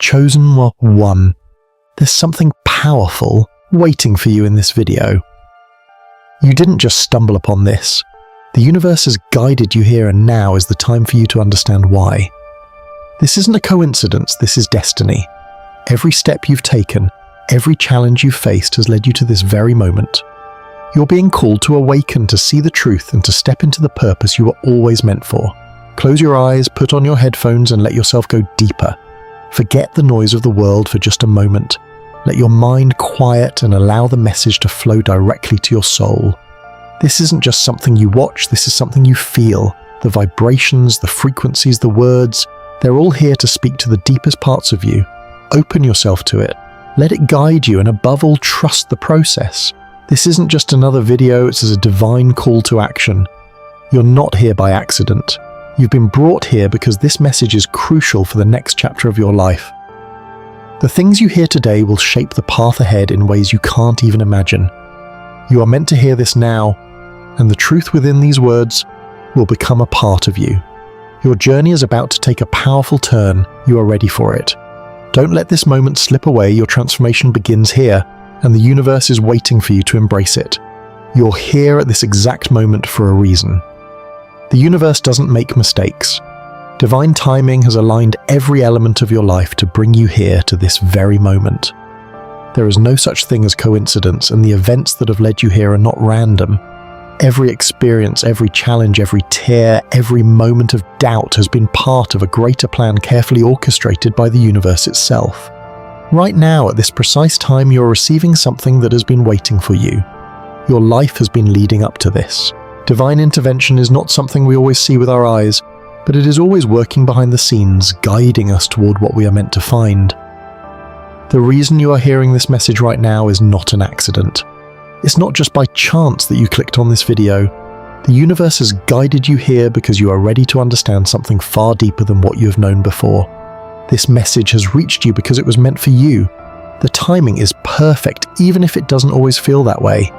Chosen one. There's something powerful waiting for you in this video. You didn't just stumble upon this. The universe has guided you here, and now is the time for you to understand why. This isn't a coincidence, this is destiny. Every step you've taken, every challenge you've faced has led you to this very moment. You're being called to awaken, to see the truth, and to step into the purpose you were always meant for. Close your eyes, put on your headphones, and let yourself go deeper. Forget the noise of the world for just a moment. Let your mind quiet and allow the message to flow directly to your soul. This isn't just something you watch, this is something you feel. The vibrations, the frequencies, the words, they're all here to speak to the deepest parts of you. Open yourself to it. Let it guide you, and above all, trust the process. This isn't just another video, it's a divine call to action. You're not here by accident. You've been brought here because this message is crucial for the next chapter of your life. The things you hear today will shape the path ahead in ways you can't even imagine. You are meant to hear this now, and the truth within these words will become a part of you. Your journey is about to take a powerful turn. You are ready for it. Don't let this moment slip away. Your transformation begins here, and the universe is waiting for you to embrace it. You're here at this exact moment for a reason. The universe doesn't make mistakes. Divine timing has aligned every element of your life to bring you here to this very moment. There is no such thing as coincidence, and the events that have led you here are not random. Every experience, every challenge, every tear, every moment of doubt has been part of a greater plan carefully orchestrated by the universe itself. Right now, at this precise time, you're receiving something that has been waiting for you. Your life has been leading up to this. Divine intervention is not something we always see with our eyes, but it is always working behind the scenes, guiding us toward what we are meant to find. The reason you are hearing this message right now is not an accident. It's not just by chance that you clicked on this video. The universe has guided you here because you are ready to understand something far deeper than what you have known before. This message has reached you because it was meant for you. The timing is perfect, even if it doesn't always feel that way.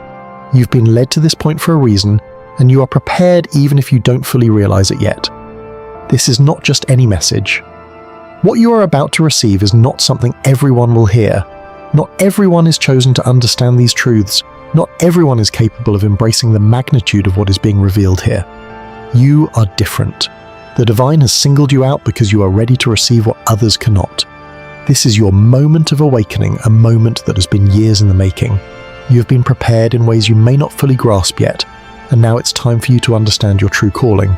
You've been led to this point for a reason, and you are prepared even if you don't fully realize it yet. This is not just any message. What you are about to receive is not something everyone will hear. Not everyone is chosen to understand these truths. Not everyone is capable of embracing the magnitude of what is being revealed here. You are different. The divine has singled you out because you are ready to receive what others cannot. This is your moment of awakening, a moment that has been years in the making. You have been prepared in ways you may not fully grasp yet, and now it's time for you to understand your true calling.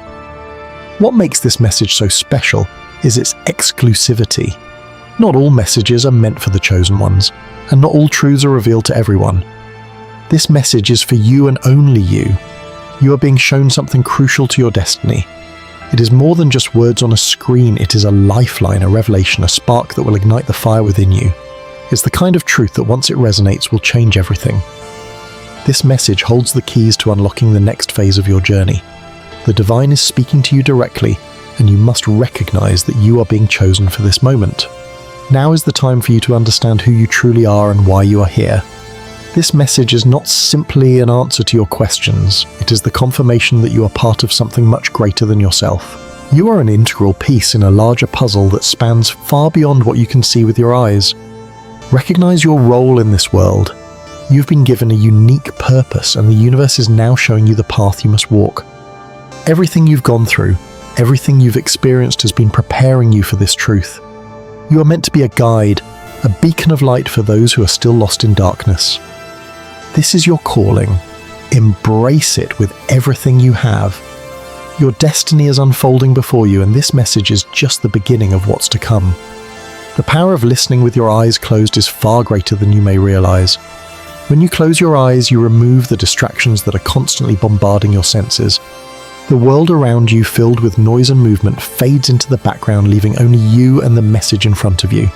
What makes this message so special is its exclusivity. Not all messages are meant for the chosen ones, and not all truths are revealed to everyone. This message is for you and only you. You are being shown something crucial to your destiny. It is more than just words on a screen, it is a lifeline, a revelation, a spark that will ignite the fire within you. It's the kind of truth that once it resonates will change everything. This message holds the keys to unlocking the next phase of your journey. The divine is speaking to you directly, and you must recognize that you are being chosen for this moment. Now is the time for you to understand who you truly are and why you are here. This message is not simply an answer to your questions. It is the confirmation that you are part of something much greater than yourself. You are an integral piece in a larger puzzle that spans far beyond what you can see with your eyes. Recognize your role in this world. You've been given a unique purpose, and the universe is now showing you the path you must walk. Everything you've gone through, everything you've experienced has been preparing you for this truth. You are meant to be a guide, a beacon of light for those who are still lost in darkness. This is your calling. Embrace it with everything you have. Your destiny is unfolding before you, and this message is just the beginning of what's to come. The power of listening with your eyes closed is far greater than you may realize. When you close your eyes, you remove the distractions that are constantly bombarding your senses. The world around you, filled with noise and movement, fades into the background, leaving only you and the message in front of you.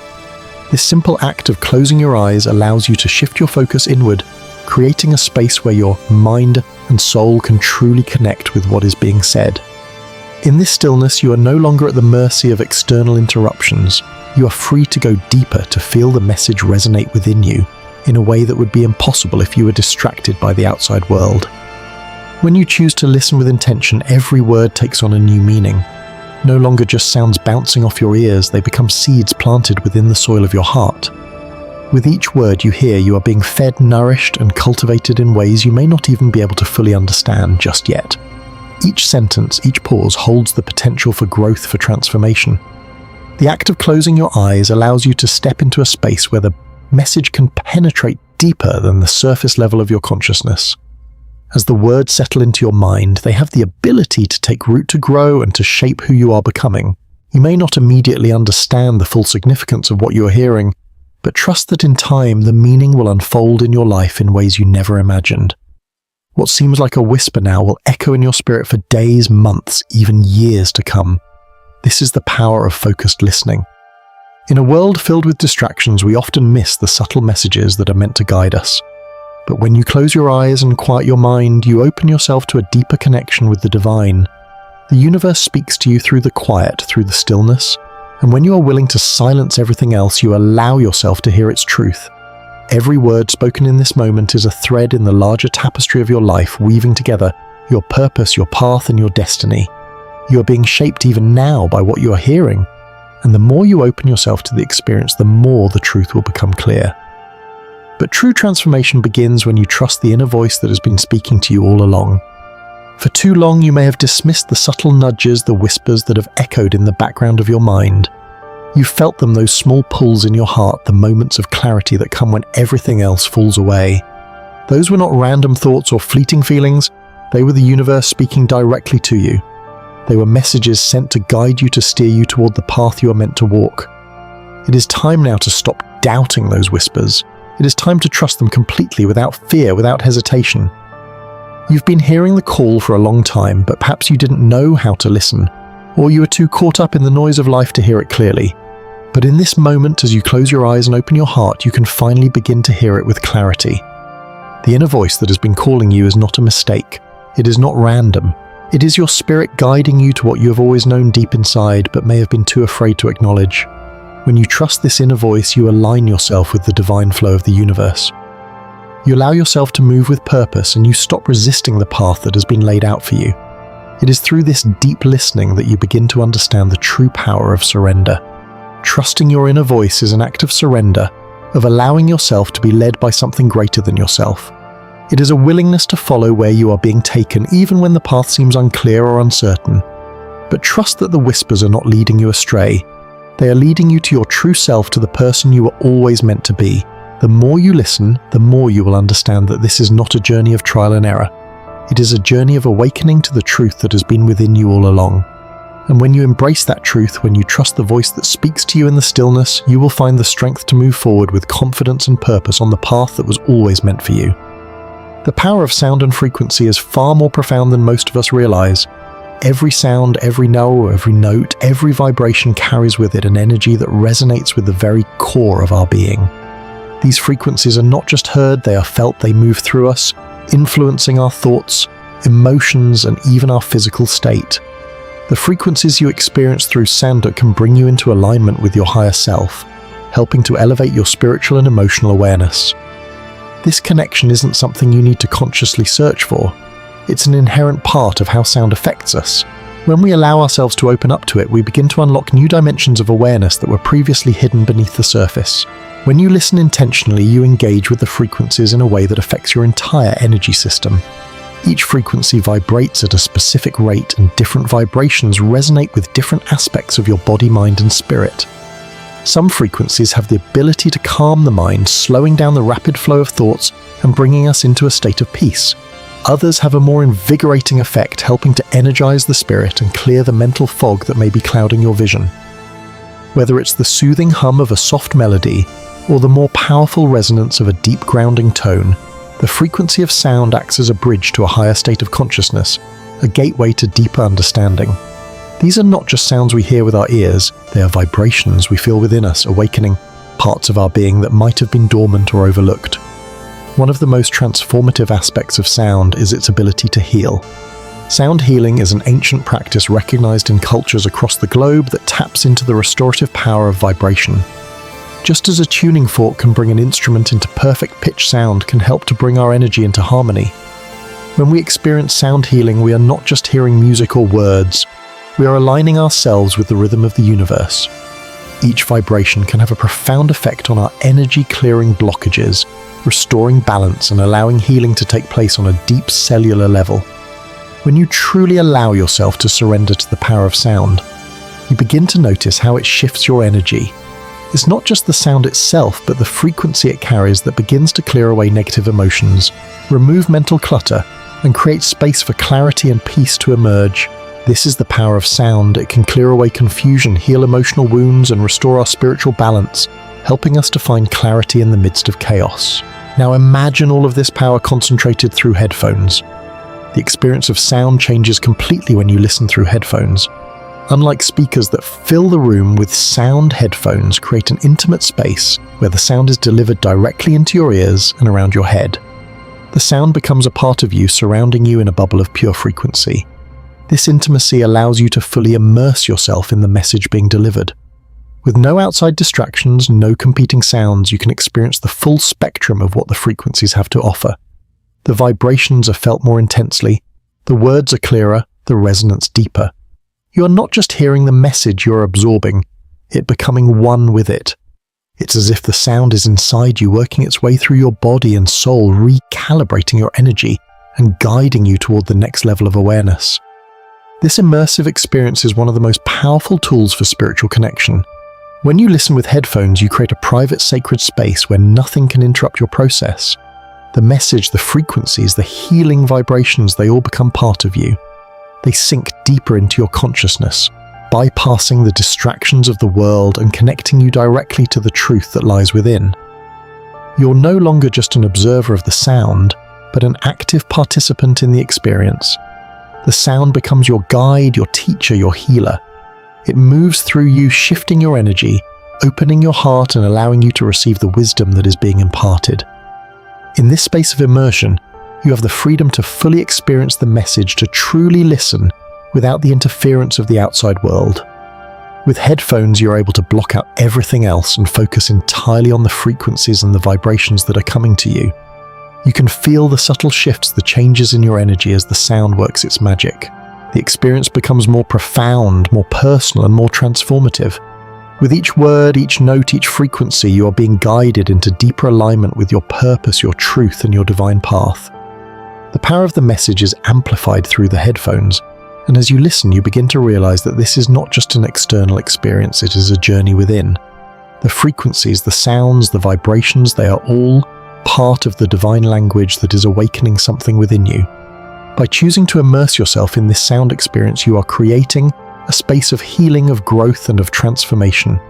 This simple act of closing your eyes allows you to shift your focus inward, creating a space where your mind and soul can truly connect with what is being said. In this stillness, you are no longer at the mercy of external interruptions. You are free to go deeper, to feel the message resonate within you in a way that would be impossible if you were distracted by the outside world. When you choose to listen with intention, every word takes on a new meaning. no longer just sounds bouncing off your ears, they become seeds planted within the soil of your heart. With each word you hear, you are being fed, nourished, and cultivated in ways you may not even be able to fully understand just yet. Each sentence, each pause holds the potential for growth, for transformation. The act of closing your eyes allows you to step into a space where the message can penetrate deeper than the surface level of your consciousness. As the words settle into your mind, they have the ability to take root, to grow, and to shape who you are becoming. You may not immediately understand the full significance of what you are hearing, but trust that in time the meaning will unfold in your life in ways you never imagined. What seems like a whisper now will echo in your spirit for days, months, even years to come. This is the power of focused listening. In a world filled with distractions, we often miss the subtle messages that are meant to guide us. But when you close your eyes and quiet your mind, you open yourself to a deeper connection with the divine. The universe speaks to you through the quiet, through the stillness, and when you are willing to silence everything else, you allow yourself to hear its truth. Every word spoken in this moment is a thread in the larger tapestry of your life, weaving together your purpose, your path, and your destiny. You are being shaped even now by what you are hearing, and the more you open yourself to the experience, the more the truth will become clear. But true transformation begins when you trust the inner voice that has been speaking to you all along. For too long, you may have dismissed the subtle nudges, the whispers that have echoed in the background of your mind. You felt them, those small pulls in your heart, the moments of clarity that come when everything else falls away. Those were not random thoughts or fleeting feelings. They were the universe speaking directly to you. They were messages sent to guide you, to steer you toward the path you are meant to walk. It is time now to stop doubting those whispers. It is time to trust them completely, without fear, without hesitation. You've been hearing the call for a long time, but perhaps you didn't know how to listen, or you were too caught up in the noise of life to hear it clearly. But in this moment, as you close your eyes and open your heart, you can finally begin to hear it with clarity. The inner voice that has been calling you is not a mistake. It is not random. It is your spirit guiding you to what you have always known deep inside, but may have been too afraid to acknowledge. When you trust this inner voice, you align yourself with the divine flow of the universe. You allow yourself to move with purpose, and you stop resisting the path that has been laid out for you. It is through this deep listening that you begin to understand the true power of surrender. Trusting your inner voice is an act of surrender, of allowing yourself to be led by something greater than yourself. It is a willingness to follow where you are being taken, even when the path seems unclear or uncertain. But trust that the whispers are not leading you astray. They are leading you to your true self, to the person you were always meant to be. The more you listen, the more you will understand that this is not a journey of trial and error. It is a journey of awakening to the truth that has been within you all along. And when you embrace that truth, when you trust the voice that speaks to you in the stillness, you will find the strength to move forward with confidence and purpose on the path that was always meant for you. The power of sound and frequency is far more profound than most of us realize. Every sound, every no, every note, every vibration carries with it an energy that resonates with the very core of our being. These frequencies are not just heard, they are felt, they move through us, influencing our thoughts, emotions, and even our physical state. The frequencies you experience through sound can bring you into alignment with your higher self, helping to elevate your spiritual and emotional awareness. This connection isn't something you need to consciously search for. It's an inherent part of how sound affects us. When we allow ourselves to open up to it, we begin to unlock new dimensions of awareness that were previously hidden beneath the surface. When you listen intentionally, you engage with the frequencies in a way that affects your entire energy system. Each frequency vibrates at a specific rate, and different vibrations resonate with different aspects of your body, mind, and spirit. Some frequencies have the ability to calm the mind, slowing down the rapid flow of thoughts and bringing us into a state of peace. Others have a more invigorating effect, helping to energize the spirit and clear the mental fog that may be clouding your vision. Whether it's the soothing hum of a soft melody or the more powerful resonance of a deep grounding tone, the frequency of sound acts as a bridge to a higher state of consciousness, a gateway to deeper understanding. These are not just sounds we hear with our ears, they are vibrations we feel within us, awakening parts of our being that might have been dormant or overlooked. One of the most transformative aspects of sound is its ability to heal. Sound healing is an ancient practice recognized in cultures across the globe that taps into the restorative power of vibration. Just as a tuning fork can bring an instrument into perfect pitch, sound can help to bring our energy into harmony. When we experience sound healing, we are not just hearing music or words. We are aligning ourselves with the rhythm of the universe. Each vibration can have a profound effect on our energy-clearing blockages, restoring balance and allowing healing to take place on a deep cellular level. When you truly allow yourself to surrender to the power of sound, you begin to notice how it shifts your energy. It's not just the sound itself, but the frequency it carries that begins to clear away negative emotions, remove mental clutter, and create space for clarity and peace to emerge. This is the power of sound. It can clear away confusion, heal emotional wounds, and restore our spiritual balance, helping us to find clarity in the midst of chaos. Now imagine all of this power concentrated through headphones. The experience of sound changes completely when you listen through headphones. Unlike speakers that fill the room with sound, headphones create an intimate space where the sound is delivered directly into your ears and around your head. The sound becomes a part of you, surrounding you in a bubble of pure frequency. This intimacy allows you to fully immerse yourself in the message being delivered. With no outside distractions, no competing sounds, you can experience the full spectrum of what the frequencies have to offer. The vibrations are felt more intensely, the words are clearer, the resonance deeper. You are not just hearing the message you're absorbing, it becoming one with it. It's as if the sound is inside you, working its way through your body and soul, recalibrating your energy and guiding you toward the next level of awareness. This immersive experience is one of the most powerful tools for spiritual connection. When you listen with headphones, you create a private, sacred space where nothing can interrupt your process. The message, the frequencies, the healing vibrations, they all become part of you. They sink deeper into your consciousness, bypassing the distractions of the world and connecting you directly to the truth that lies within. You're no longer just an observer of the sound, but an active participant in the experience. The sound becomes your guide, your teacher, your healer. It moves through you, shifting your energy, opening your heart and allowing you to receive the wisdom that is being imparted. In this space of immersion, you have the freedom to fully experience the message, to truly listen without the interference of the outside world. With headphones, you're able to block out everything else and focus entirely on the frequencies and the vibrations that are coming to you. You can feel the subtle shifts, the changes in your energy as the sound works its magic. The experience becomes more profound, more personal, and more transformative. With each word, each note, each frequency, you are being guided into deeper alignment with your purpose, your truth, and your divine path. The power of the message is amplified through the headphones, and as you listen, you begin to realize that this is not just an external experience, it is a journey within. The frequencies, the sounds, the vibrations, they are all part of the divine language that is awakening something within you. By choosing to immerse yourself in this sound experience, you are creating a space of healing, of growth, and of transformation.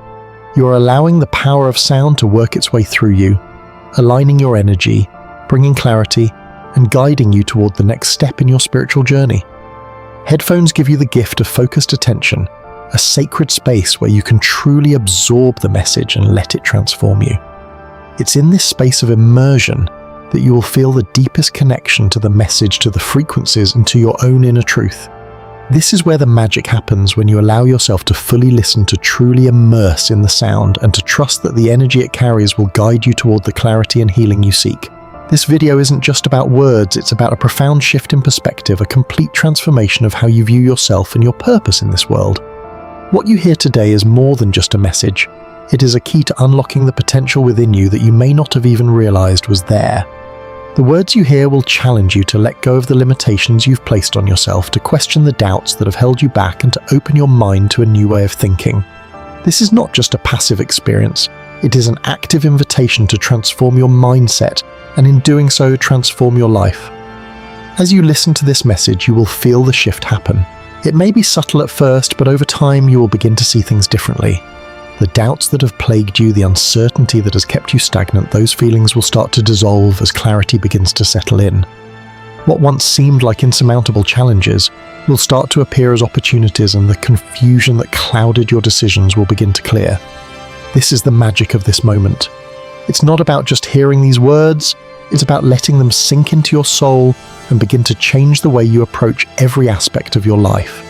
You are allowing the power of sound to work its way through you, aligning your energy, bringing clarity, and guiding you toward the next step in your spiritual journey. Headphones give you the gift of focused attention, a sacred space where you can truly absorb the message and let it transform you. It's in this space of immersion that you will feel the deepest connection to the message, to the frequencies, and to your own inner truth. This is where the magic happens, when you allow yourself to fully listen, to truly immerse in the sound, and to trust that the energy it carries will guide you toward the clarity and healing you seek. This video isn't just about words, it's about a profound shift in perspective, a complete transformation of how you view yourself and your purpose in this world. What you hear today is more than just a message. It is a key to unlocking the potential within you that you may not have even realized was there. The words you hear will challenge you to let go of the limitations you've placed on yourself, to question the doubts that have held you back, and to open your mind to a new way of thinking. This is not just a passive experience, it is an active invitation to transform your mindset, and in doing so, transform your life. As you listen to this message, you will feel the shift happen. It may be subtle at first, but over time you will begin to see things differently. The doubts that have plagued you, the uncertainty that has kept you stagnant, those feelings will start to dissolve as clarity begins to settle in. What once seemed like insurmountable challenges will start to appear as opportunities, and the confusion that clouded your decisions will begin to clear. This is the magic of this moment. It's not about just hearing these words, it's about letting them sink into your soul and begin to change the way you approach every aspect of your life.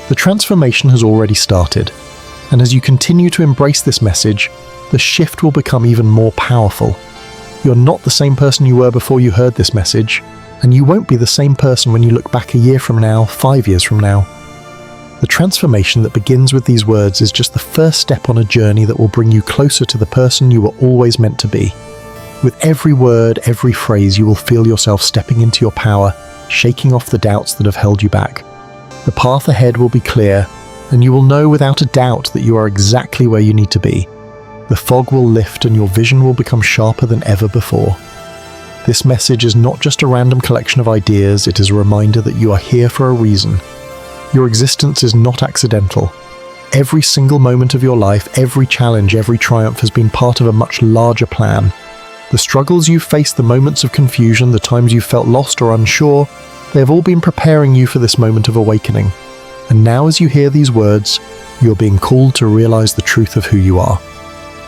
The transformation has already started. And as you continue to embrace this message, the shift will become even more powerful. You're not the same person you were before you heard this message, and you won't be the same person when you look back a year from now, 5 years from now. The transformation that begins with these words is just the first step on a journey that will bring you closer to the person you were always meant to be. With every word, every phrase, you will feel yourself stepping into your power, shaking off the doubts that have held you back. The path ahead will be clear, and you will know without a doubt that you are exactly where you need to be. The fog will lift and your vision will become sharper than ever before. This message is not just a random collection of ideas, it is a reminder that you are here for a reason. Your existence is not accidental. Every single moment of your life, every challenge, every triumph has been part of a much larger plan. The struggles you've faced, the moments of confusion, the times you've felt lost or unsure, they have all been preparing you for this moment of awakening. And now as you hear these words, you are being called to realize the truth of who you are.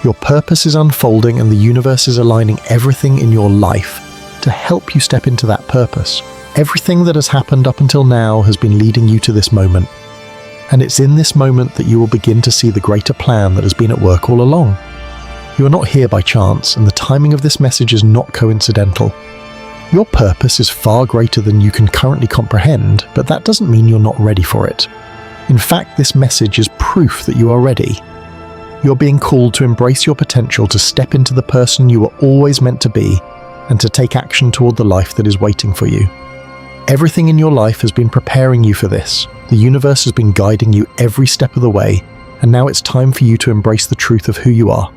Your purpose is unfolding and the universe is aligning everything in your life to help you step into that purpose. Everything that has happened up until now has been leading you to this moment. And it's in this moment that you will begin to see the greater plan that has been at work all along. You are not here by chance, and the timing of this message is not coincidental. Your purpose is far greater than you can currently comprehend, but that doesn't mean you're not ready for it. In fact, this message is proof that you are ready. You're being called to embrace your potential, to step into the person you were always meant to be, and to take action toward the life that is waiting for you. Everything in your life has been preparing you for this. The universe has been guiding you every step of the way, and now it's time for you to embrace the truth of who you are.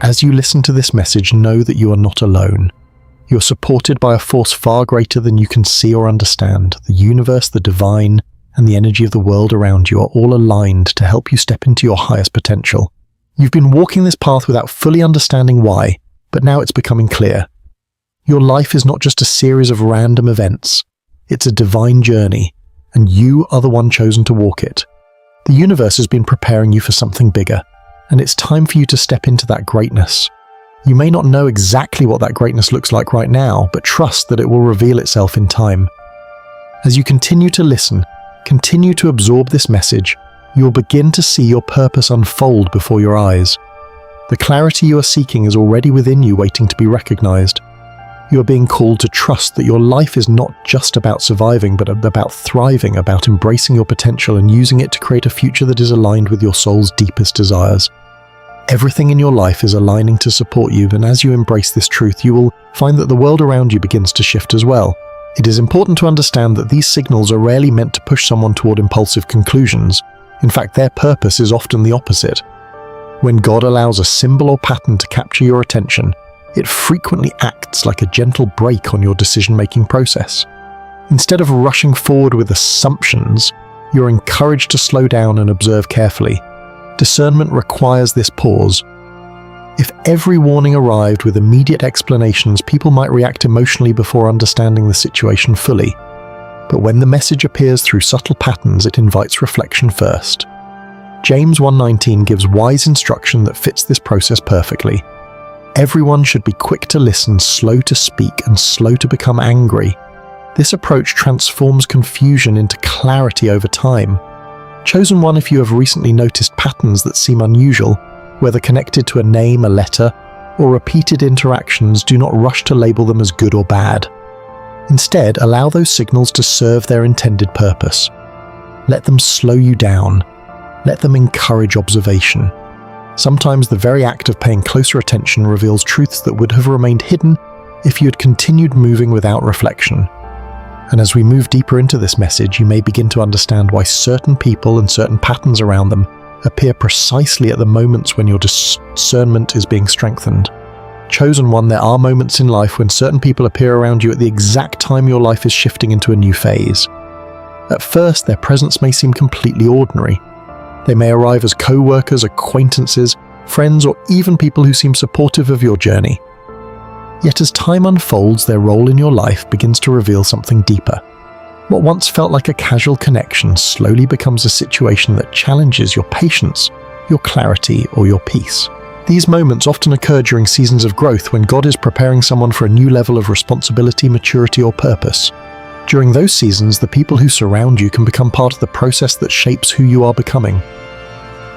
As you listen to this message, know that you are not alone. You're supported by a force far greater than you can see or understand. The universe, the divine, and the energy of the world around you are all aligned to help you step into your highest potential. You've been walking this path without fully understanding why, but now it's becoming clear. Your life is not just a series of random events. It's a divine journey, and you are the one chosen to walk it. The universe has been preparing you for something bigger, and it's time for you to step into that greatness. You may not know exactly what that greatness looks like right now, but trust that it will reveal itself in time. As you continue to listen, continue to absorb this message, you will begin to see your purpose unfold before your eyes. The clarity you are seeking is already within you, waiting to be recognized. You are being called to trust that your life is not just about surviving, but about thriving, about embracing your potential and using it to create a future that is aligned with your soul's deepest desires. Everything in your life is aligning to support you, and as you embrace this truth, you will find that the world around you begins to shift as well. It is important to understand that these signals are rarely meant to push someone toward impulsive conclusions. In fact, their purpose is often the opposite. When God allows a symbol or pattern to capture your attention, it frequently acts like a gentle brake on your decision-making process. Instead of rushing forward with assumptions, you're encouraged to slow down and observe carefully. Discernment requires this pause. If every warning arrived with immediate explanations, people might react emotionally before understanding the situation fully. But when the message appears through subtle patterns, it invites reflection first. James 1:19 gives wise instruction that fits this process perfectly. Everyone should be quick to listen, slow to speak, and slow to become angry. This approach transforms confusion into clarity over time. Chosen one, if you have recently noticed patterns that seem unusual, whether connected to a name, a letter, or repeated interactions, do not rush to label them as good or bad. Instead, allow those signals to serve their intended purpose. Let them slow you down. Let them encourage observation. Sometimes the very act of paying closer attention reveals truths that would have remained hidden if you had continued moving without reflection. And as we move deeper into this message, you may begin to understand why certain people and certain patterns around them appear precisely at the moments when your discernment is being strengthened. Chosen one, there are moments in life when certain people appear around you at the exact time your life is shifting into a new phase. At first, their presence may seem completely ordinary. They may arrive as co-workers, acquaintances, friends, or even people who seem supportive of your journey. Yet as time unfolds, their role in your life begins to reveal something deeper. What once felt like a casual connection slowly becomes a situation that challenges your patience, your clarity, or your peace. These moments often occur during seasons of growth when God is preparing someone for a new level of responsibility, maturity, or purpose. During those seasons, the people who surround you can become part of the process that shapes who you are becoming.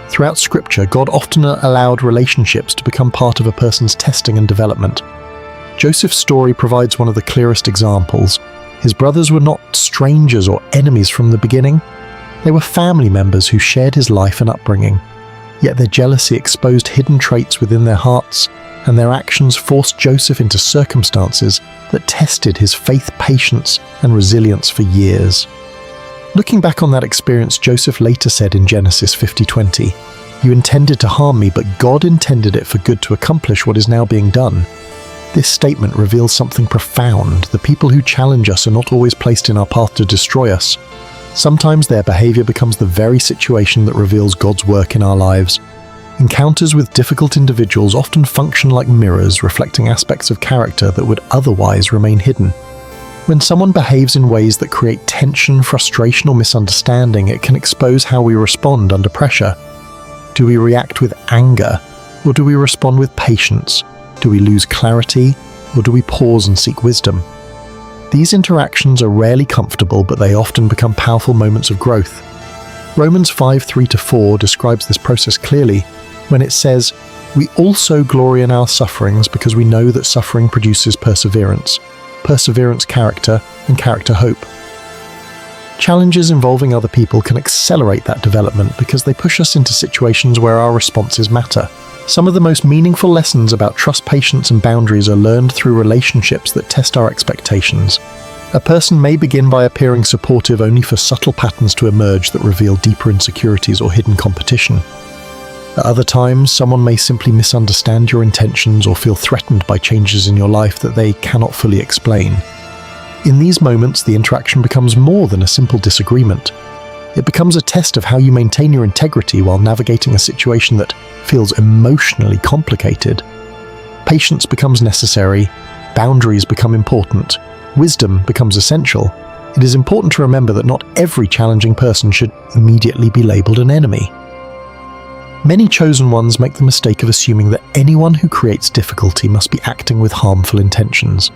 Throughout Scripture, God often allowed relationships to become part of a person's testing and development. Joseph's story provides one of the clearest examples. His brothers were not strangers or enemies from the beginning. They were family members who shared his life and upbringing, yet their jealousy exposed hidden traits within their hearts, and their actions forced Joseph into circumstances that tested his faith, patience, and resilience for years. Looking back on that experience, Joseph later said in Genesis 50:20, "You intended to harm me, but God intended it for good to accomplish what is now being done." This statement reveals something profound. The people who challenge us are not always placed in our path to destroy us. Sometimes their behavior becomes the very situation that reveals God's work in our lives. Encounters with difficult individuals often function like mirrors, reflecting aspects of character that would otherwise remain hidden. When someone behaves in ways that create tension, frustration, or misunderstanding, it can expose how we respond under pressure. Do we react with anger, or do we respond with patience? Do we lose clarity, or do we pause and seek wisdom? These interactions are rarely comfortable, but they often become powerful moments of growth. Romans 5:3-4 describes this process clearly when it says, "We also glory in our sufferings because we know that suffering produces perseverance, perseverance character, and character hope." Challenges involving other people can accelerate that development because they push us into situations where our responses matter. Some of the most meaningful lessons about trust, patience, and boundaries are learned through relationships that test our expectations. A person may begin by appearing supportive only for subtle patterns to emerge that reveal deeper insecurities or hidden competition. At other times, someone may simply misunderstand your intentions or feel threatened by changes in your life that they cannot fully explain. In these moments, the interaction becomes more than a simple disagreement. It becomes a test of how you maintain your integrity while navigating a situation that feels emotionally complicated. Patience becomes necessary, boundaries become important, wisdom becomes essential. It is important to remember that not every challenging person should immediately be labeled an enemy. Many chosen ones make the mistake of assuming that anyone who creates difficulty must be acting with harmful intentions.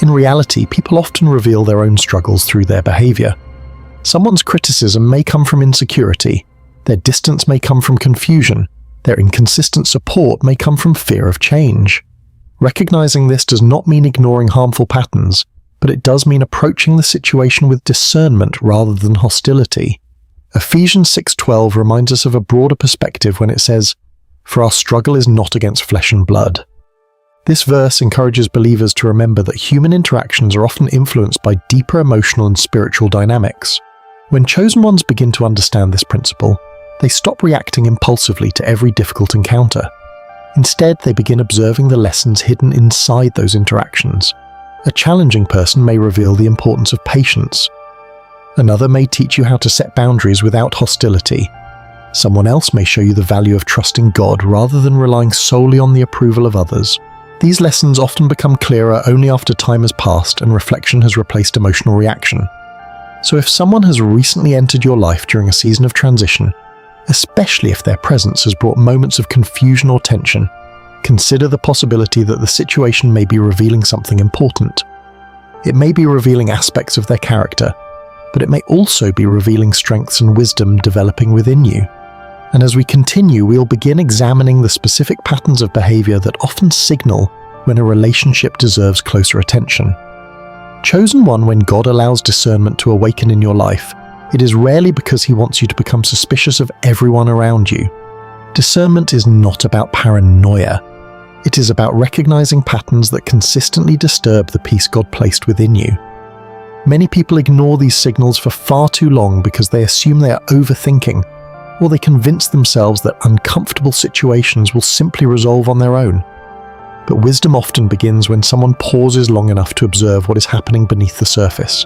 In reality, people often reveal their own struggles through their behavior. Someone's criticism may come from insecurity, their distance may come from confusion, their inconsistent support may come from fear of change. Recognizing this does not mean ignoring harmful patterns, but it does mean approaching the situation with discernment rather than hostility. Ephesians 6:12 reminds us of a broader perspective when it says, "For our struggle is not against flesh and blood." This verse encourages believers to remember that human interactions are often influenced by deeper emotional and spiritual dynamics. When chosen ones begin to understand this principle, they stop reacting impulsively to every difficult encounter. Instead, they begin observing the lessons hidden inside those interactions. A challenging person may reveal the importance of patience. Another may teach you how to set boundaries without hostility. Someone else may show you the value of trusting God rather than relying solely on the approval of others. These lessons often become clearer only after time has passed and reflection has replaced emotional reaction. So if someone has recently entered your life during a season of transition, especially if their presence has brought moments of confusion or tension, consider the possibility that the situation may be revealing something important. It may be revealing aspects of their character, but it may also be revealing strengths and wisdom developing within you. And as we continue, we'll begin examining the specific patterns of behavior that often signal when a relationship deserves closer attention. Chosen one, when God allows discernment to awaken in your life, it is rarely because He wants you to become suspicious of everyone around you. Discernment is not about paranoia. It is about recognizing patterns that consistently disturb the peace God placed within you. Many people ignore these signals for far too long because they assume they are overthinking, or they convince themselves that uncomfortable situations will simply resolve on their own. But wisdom often begins when someone pauses long enough to observe what is happening beneath the surface.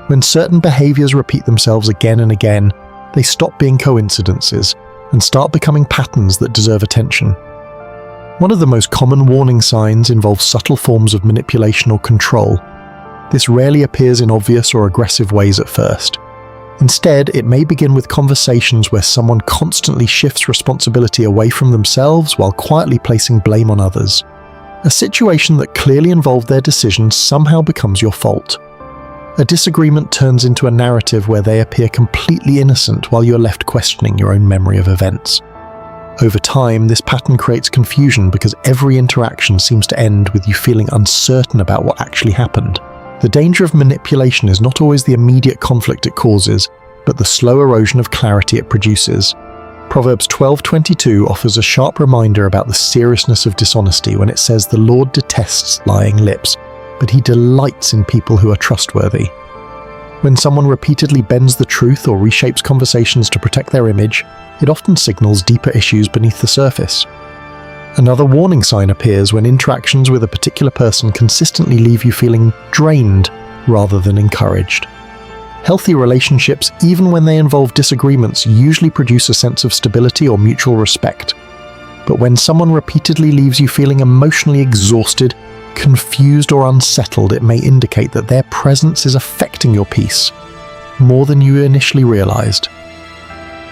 When certain behaviors repeat themselves again and again, they stop being coincidences and start becoming patterns that deserve attention. One of the most common warning signs involves subtle forms of manipulation or control. This rarely appears in obvious or aggressive ways at first. Instead, it may begin with conversations where someone constantly shifts responsibility away from themselves while quietly placing blame on others. A situation that clearly involved their decisions somehow becomes your fault. A disagreement turns into a narrative where they appear completely innocent while you're left questioning your own memory of events. Over time, this pattern creates confusion because every interaction seems to end with you feeling uncertain about what actually happened. The danger of manipulation is not always the immediate conflict it causes, but the slow erosion of clarity it produces. Proverbs 12:22 offers a sharp reminder about the seriousness of dishonesty when it says, "The Lord detests lying lips, but he delights in people who are trustworthy." When someone repeatedly bends the truth or reshapes conversations to protect their image, it often signals deeper issues beneath the surface. Another warning sign appears when interactions with a particular person consistently leave you feeling drained rather than encouraged. Healthy relationships, even when they involve disagreements, usually produce a sense of stability or mutual respect. But when someone repeatedly leaves you feeling emotionally exhausted, confused, or unsettled, it may indicate that their presence is affecting your peace more than you initially realized.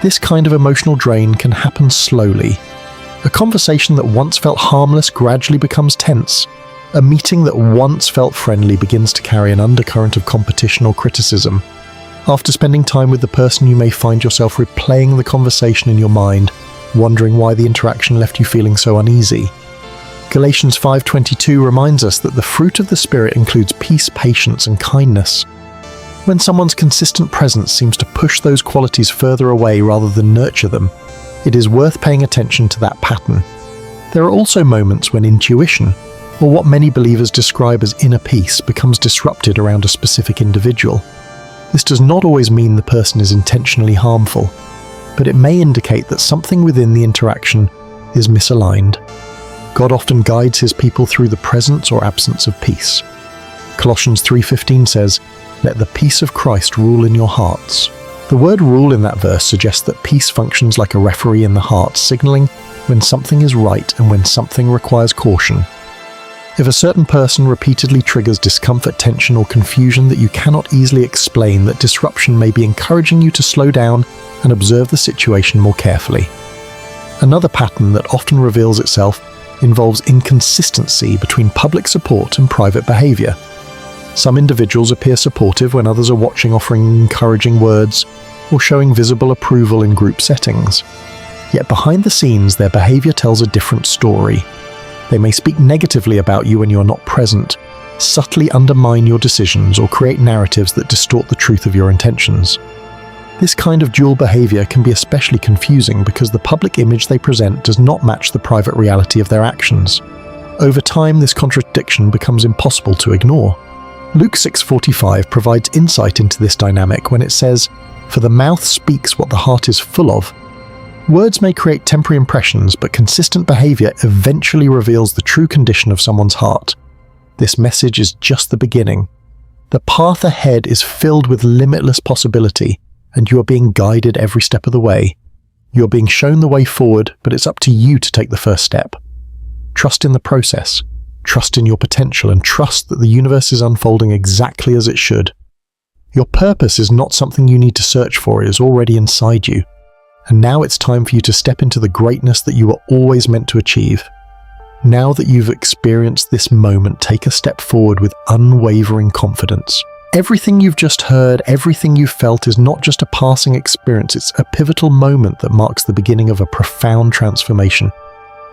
This kind of emotional drain can happen slowly. A conversation that once felt harmless gradually becomes tense. A meeting that once felt friendly begins to carry an undercurrent of competition or criticism. After spending time with the person, you may find yourself replaying the conversation in your mind, wondering why the interaction left you feeling so uneasy. Galatians 5:22 reminds us that the fruit of the Spirit includes peace, patience, and kindness. When someone's consistent presence seems to push those qualities further away rather than nurture them, it is worth paying attention to that pattern. There are also moments when intuition, or what many believers describe as inner peace, becomes disrupted around a specific individual. This does not always mean the person is intentionally harmful, but it may indicate that something within the interaction is misaligned. God often guides his people through the presence or absence of peace. Colossians 3:15 says, "Let the peace of Christ rule in your hearts." The word rule in that verse suggests that peace functions like a referee in the heart, signaling when something is right and when something requires caution. If a certain person repeatedly triggers discomfort, tension, or confusion that you cannot easily explain, that disruption may be encouraging you to slow down and observe the situation more carefully. Another pattern that often reveals itself involves inconsistency between public support and private behavior. Some individuals appear supportive when others are watching, offering encouraging words, or showing visible approval in group settings. Yet behind the scenes, their behavior tells a different story. They may speak negatively about you when you are not present, subtly undermine your decisions, or create narratives that distort the truth of your intentions. This kind of dual behavior can be especially confusing because the public image they present does not match the private reality of their actions. Over time, this contradiction becomes impossible to ignore. Luke 6:45 provides insight into this dynamic when it says, "For the mouth speaks what the heart is full of." Words may create temporary impressions, but consistent behavior eventually reveals the true condition of someone's heart. This message is just the beginning. The path ahead is filled with limitless possibility, and you are being guided every step of the way. You are being shown the way forward, but it's up to you to take the first step. Trust in the process, trust in your potential, and trust that the universe is unfolding exactly as it should. Your purpose is not something you need to search for, it is already inside you. And now it's time for you to step into the greatness that you were always meant to achieve. Now that you've experienced this moment, take a step forward with unwavering confidence. Everything you've just heard, everything you've felt is not just a passing experience, it's a pivotal moment that marks the beginning of a profound transformation.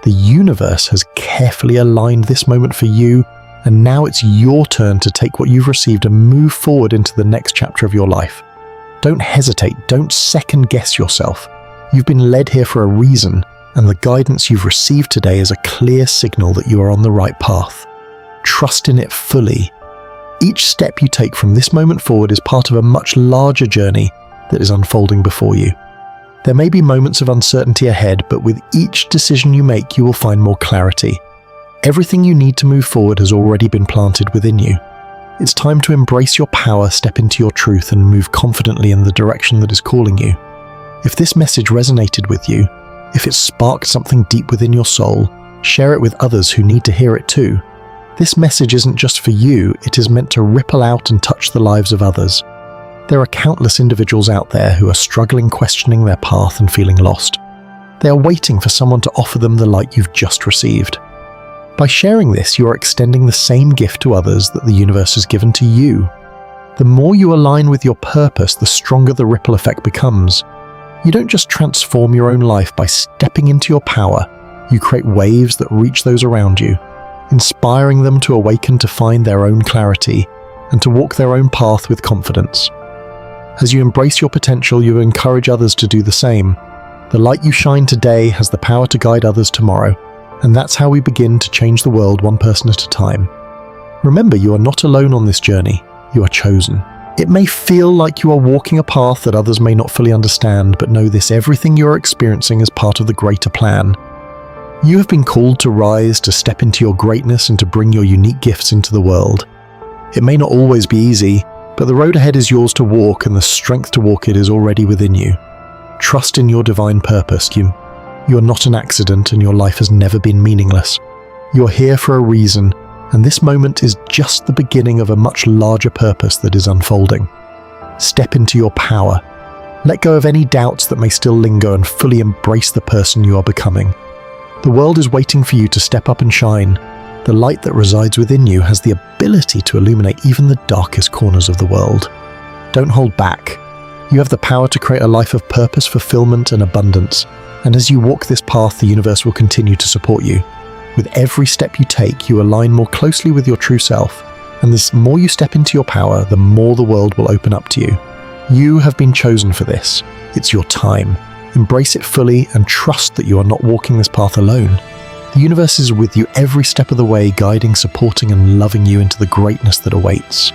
The universe has carefully aligned this moment for you, and now it's your turn to take what you've received and move forward into the next chapter of your life. Don't hesitate, don't second guess yourself. You've been led here for a reason, and the guidance you've received today is a clear signal that you are on the right path. Trust in it fully. Each step you take from this moment forward is part of a much larger journey that is unfolding before you. There may be moments of uncertainty ahead, but with each decision you make, you will find more clarity. Everything you need to move forward has already been planted within you. It's time to embrace your power, step into your truth, and move confidently in the direction that is calling you. If this message resonated with you, if it sparked something deep within your soul, share it with others who need to hear it too. This message isn't just for you, it is meant to ripple out and touch the lives of others. There are countless individuals out there who are struggling, questioning their path and feeling lost. They are waiting for someone to offer them the light you've just received. By sharing this, you are extending the same gift to others that the universe has given to you. The more you align with your purpose, the stronger the ripple effect becomes. You don't just transform your own life by stepping into your power, you create waves that reach those around you, inspiring them to awaken to find their own clarity and to walk their own path with confidence. As you embrace your potential, you encourage others to do the same. The light you shine today has the power to guide others tomorrow, and that's how we begin to change the world one person at a time. Remember, you are not alone on this journey. You are chosen. It may feel like you are walking a path that others may not fully understand, but know this: everything you are experiencing is part of the greater plan. You have been called to rise, to step into your greatness, and to bring your unique gifts into the world. It may not always be easy, but the road ahead is yours to walk, and the strength to walk it is already within you. Trust in your divine purpose. You are not an accident, and your life has never been meaningless. You are here for a reason, and this moment is just the beginning of a much larger purpose that is unfolding. Step into your power. Let go of any doubts that may still linger and fully embrace the person you are becoming. The world is waiting for you to step up and shine. The light that resides within you has the ability to illuminate even the darkest corners of the world. Don't hold back. You have the power to create a life of purpose, fulfillment, and abundance. And as you walk this path, the universe will continue to support you. With every step you take, you align more closely with your true self. And the more you step into your power, the more the world will open up to you. You have been chosen for this. It's your time. Embrace it fully and trust that you are not walking this path alone. The universe is with you every step of the way, guiding, supporting, and loving you into the greatness that awaits.